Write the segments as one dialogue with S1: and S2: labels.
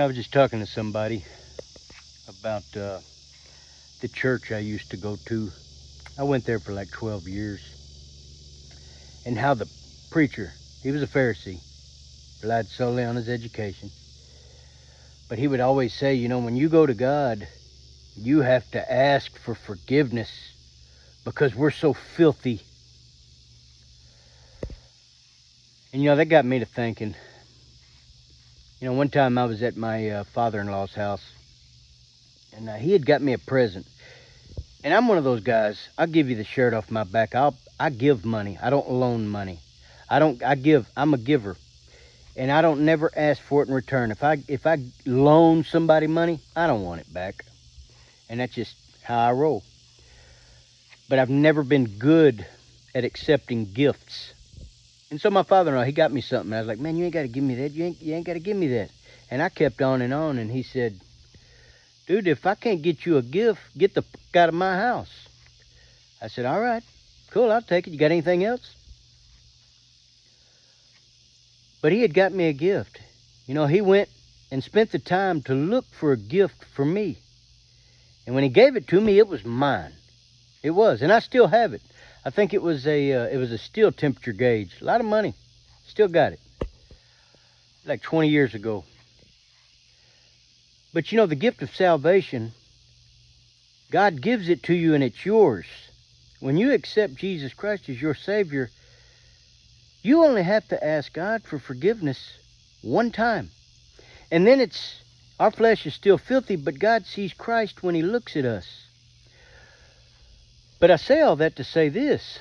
S1: I was just talking to somebody about the church I used to go to. I went there for like 12 years. And how the preacher, he was a Pharisee, relied solely on his education. But he would always say, when you go to God, you have to ask for forgiveness because we're so filthy. And that got me to thinking. One time I was at my father-in-law's house, and he had got me a present. And I'm one of those guys, I'll give you the shirt off my back. I give money. I don't loan money. I give. I'm a giver. And I don't never ask for it in return. If I loan somebody money, I don't want it back. And that's just how I roll. But I've never been good at accepting gifts. And so my father-in-law, he got me something. I was like, man, you ain't got to give me that. You ain't got to give me that. And I kept on. And he said, dude, if I can't get you a gift, get the fuck out of my house. I said, all right, cool, I'll take it. You got anything else? But he had got me a gift. He went and spent the time to look for a gift for me. And when he gave it to me, it was mine. It was, and I still have it. I think it was a steel temperature gauge. A lot of money. Still got it. Like 20 years ago. But the gift of salvation, God gives it to you and it's yours. When you accept Jesus Christ as your Savior, you only have to ask God for forgiveness one time. And then our flesh is still filthy, but God sees Christ when He looks at us. But I say all that to say this,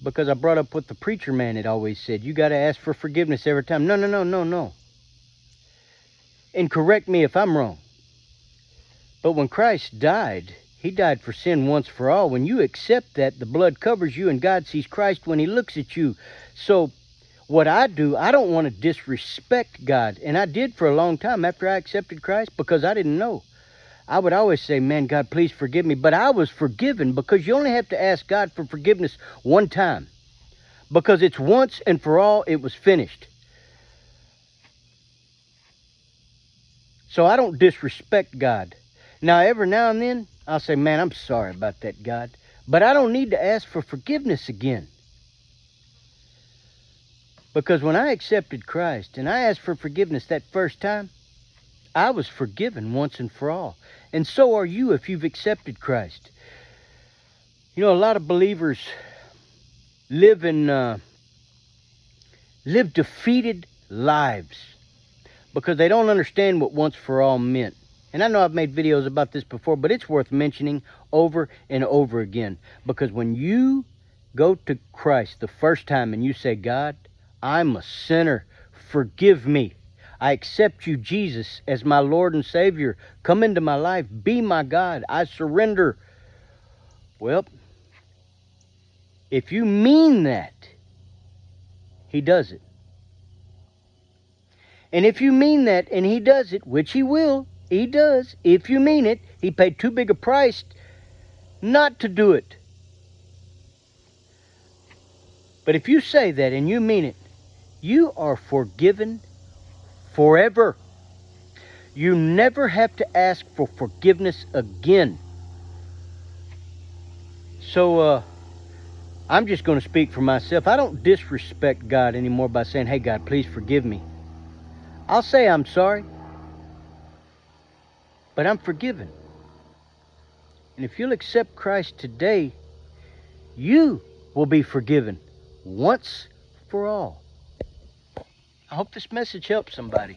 S1: because I brought up what the preacher man had always said. You got to ask for forgiveness every time. No. And correct me if I'm wrong. But when Christ died, He died for sin once for all. When you accept that, the blood covers you and God sees Christ when He looks at you. So what I do, I don't want to disrespect God. And I did for a long time after I accepted Christ because I didn't know. I would always say, man, God, please forgive me. But I was forgiven because you only have to ask God for forgiveness one time. Because it's once and for all, it was finished. So I don't disrespect God. Now, every now and then, I'll say, man, I'm sorry about that, God. But I don't need to ask for forgiveness again. Because when I accepted Christ and I asked for forgiveness that first time, I was forgiven once and for all. And so are you if you've accepted Christ. A lot of believers live defeated lives because they don't understand what once for all meant. And I know I've made videos about this before, but it's worth mentioning over and over again. Because when you go to Christ the first time and you say, God, I'm a sinner, forgive me. I accept you, Jesus, as my Lord and Savior. Come into my life. Be my God. I surrender. Well, if you mean that, He does it. And if you mean that and He does it, which He will, He does. If you mean it, He paid too big a price not to do it. But if you say that and you mean it, you are forgiven forever. You never have to ask for forgiveness again. So, I'm just going to speak for myself. I don't disrespect God anymore by saying, hey, God, please forgive me. I'll say I'm sorry, but I'm forgiven. And if you'll accept Christ today, you will be forgiven once for all. I hope this message helps somebody.